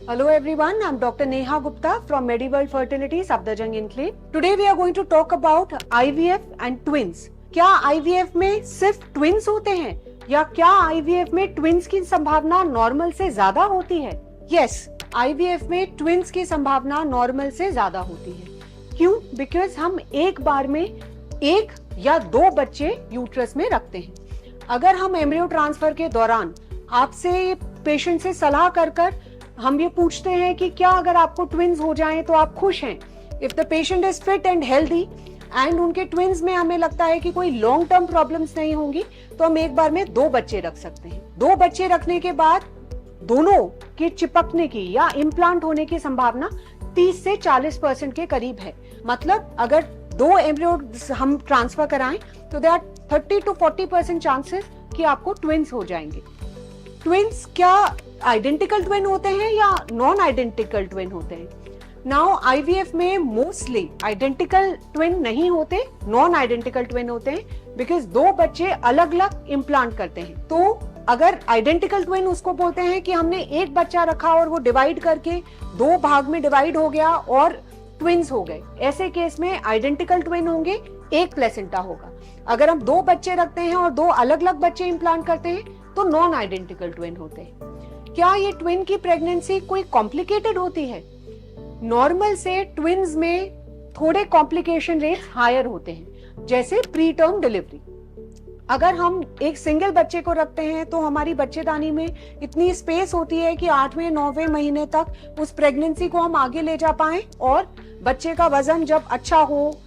Hello everyone, I'm Dr. Neha Gupta from MediWorld Fertility, Safdarjung Enclave. Today we are going to talk about IVF and twins. क्या IVF में सिर्फ twins होते हैं या क्या IVF में ट्विंस की संभावना नॉर्मल से ज्यादा होती है? Yes, IVF में ट्विंस की संभावना नॉर्मल से ज्यादा होती है। क्यों? बिकॉज हम एक बार में एक या दो बच्चे यूट्रस में रखते हैं। अगर हम एम्ब्रियो ट्रांसफर के दौरान आपसे पेशेंट से सलाह कर हम ये पूछते हैं कि क्या अगर आपको ट्विंस हो जाएं तो आप खुश हैं? If the patient is fit and healthy and उनके ट्विंस में हमें लगता है कि कोई लॉन्ग टर्म प्रॉब्लम्स नहीं होंगी तो हम एक बार में दो बच्चे रख सकते हैं। दो बच्चे रखने के बाद दोनों के चिपकने की या इम्प्लांट होने की संभावना 30 से 40% के करीब है। मतलब अगर दो एम्ब्रियो हम ट्रांसफर कराएं तो देयर आर 30 to 40% चांसेस कि आपको ट्विंस हो जाएंगे। ट्विंस क्या आइडेंटिकल ट्विन होते हैं या नॉन आइडेंटिकल ट्विन होते हैं? नाउ आईवीएफ में मोस्टली आइडेंटिकल ट्विन नहीं होते, नॉन आइडेंटिकल ट्विन होते हैं बिकॉज दो बच्चे अलग अलग इम्प्लांट करते हैं। तो अगर आइडेंटिकल ट्विन उसको बोलते हैं कि हमने एक बच्चा रखा और वो डिवाइड करके दो भाग में डिवाइड हो गया और ट्विंस हो गए। ऐसे केस में आइडेंटिकल ट्विन होंगे, एक प्लेसेंटा होगा। अगर हम दो बच्चे रखते हैं और दो अलग अलग बच्चे इम्प्लांट करते हैं तो नॉन आइडेंटिकल ट्विन होते हैं। क्या ये ट्विन की प्रेगनेंसी कोई कॉम्प्लिकेटेड होती है? नॉर्मल से ट्विन्स में थोड़े कॉम्प्लिकेशन रेट्स हायर होते हैं, जैसे प्री टर्म डिलीवरी। अगर हम एक सिंगल बच्चे को रखते हैं तो हमारी बच्चेदानी में इतनी स्पेस होती है कि 8वें 9वें महीने तक उस प्रेगनेंसी को हम आगे ले जा पाएं और बच्चे का वजन जब अच्छा हो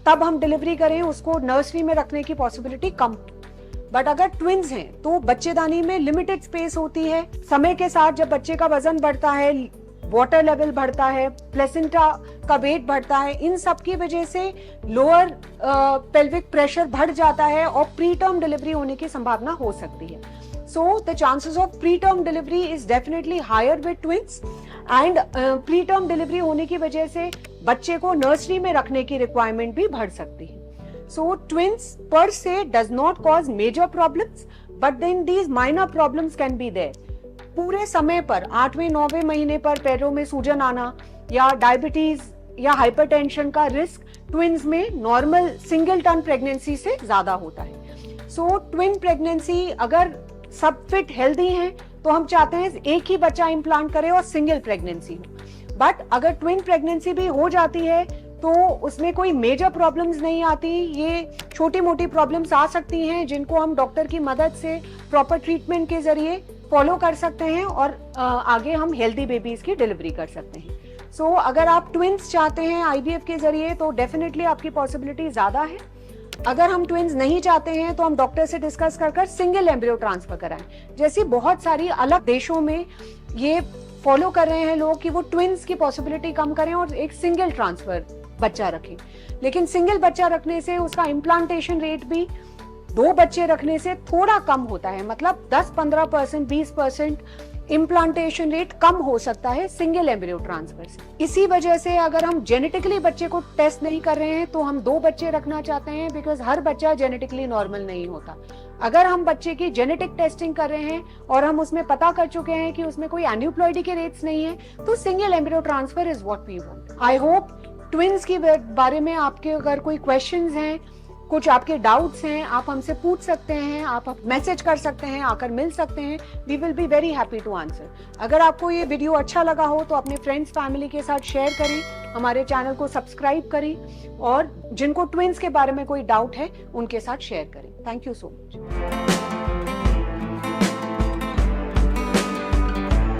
तब हम डिलीवरी करें, उसको नर्सरी में रखने की पॉसिबिलिटी कम। बट अगर ट्विंस हैं तो बच्चेदानी में लिमिटेड स्पेस होती है। समय के साथ जब बच्चे का वजन बढ़ता है, वाटर लेवल बढ़ता है, प्लेसेंटा का वेट बढ़ता है, इन सब की वजह से लोअर पेल्विक प्रेशर बढ़ जाता है और प्री टर्म डिलीवरी होने की संभावना हो सकती है। So the chances of pre term delivery is definitely higher with twins and pre term delivery होने की वजह से बच्चे को नर्सरी में रखने की रिक्वायरमेंट भी बढ़ सकती है। So twins per se does not cause major problems, but then these minor problems can be there. पूरे समय पर 8वें 9वें महीने पर पैरों में सूजन आना या डायबिटीज या हाइपरटेंशन का रिस्क ट्विंस में नॉर्मल सिंगल टर्म प्रेगनेंसी से ज्यादा होता है। सो ट्विन प्रेगनेंसी अगर सब फिट हेल्दी हैं तो हम चाहते हैं एक ही बच्चा इम्प्लांट करे और सिंगल प्रेगनेंसी हो। बट अगर ट्विन प्रेगनेंसी भी हो जाती है तो उसमें कोई मेजर प्रॉब्लम्स नहीं आती। ये छोटी मोटी प्रॉब्लम्स आ सकती हैं जिनको हम डॉक्टर की मदद से प्रॉपर ट्रीटमेंट के जरिए फॉलो कर सकते हैं और आगे हम हेल्दी बेबीज की डिलीवरी कर सकते हैं। सो अगर आप ट्विंस चाहते हैं आईवीएफ के जरिए तो डेफिनेटली आपकी पॉसिबिलिटी ज्यादा है। अगर हम ट्विंस नहीं चाहते हैं तो हम डॉक्टर से डिस्कस कर सिंगल एम्ब्रियो ट्रांसफर कराएं। जैसे बहुत सारी अलग देशों में ये फॉलो कर रहे हैं लोग कि वो ट्विंस की पॉसिबिलिटी कम करें और एक सिंगल ट्रांसफर बच्चा रखें। लेकिन सिंगल बच्चा रखने से उसका इम्प्लांटेशन रेट भी दो बच्चे रखने से थोड़ा कम होता है। मतलब 10-15%, 20% इम्प्लांटेशन रेट कम हो सकता है सिंगल एम्ब्रियो ट्रांसफर से। इसी वजह से अगर हम जेनेटिकली बच्चे को टेस्ट नहीं कर रहे हैं तो हम दो बच्चे रखना चाहते हैं, बिकॉज हर बच्चा जेनेटिकली नॉर्मल नहीं होता। अगर हम बच्चे की जेनेटिक टेस्टिंग कर रहे हैं और हम उसमें पता कर चुके हैं कि उसमें कोई एन्यूप्लॉइडी के रेट्स नहीं है तो single embryo transfer is what we want. I hope twins के बारे में आपके अगर कोई क्वेश्चंस हैं, कुछ आपके डाउट्स हैं, आप हमसे पूछ सकते हैं, आप मैसेज कर सकते हैं, आकर मिल सकते हैं। We will be very happy to answer. अगर आपको ये वीडियो अच्छा लगा हो तो अपने फ्रेंड्स फैमिली के साथ शेयर करें, हमारे चैनल को सब्सक्राइब करें और जिनको ट्विंस के बारे में कोई डाउट है उनके साथ शेयर करें। Thank you so much.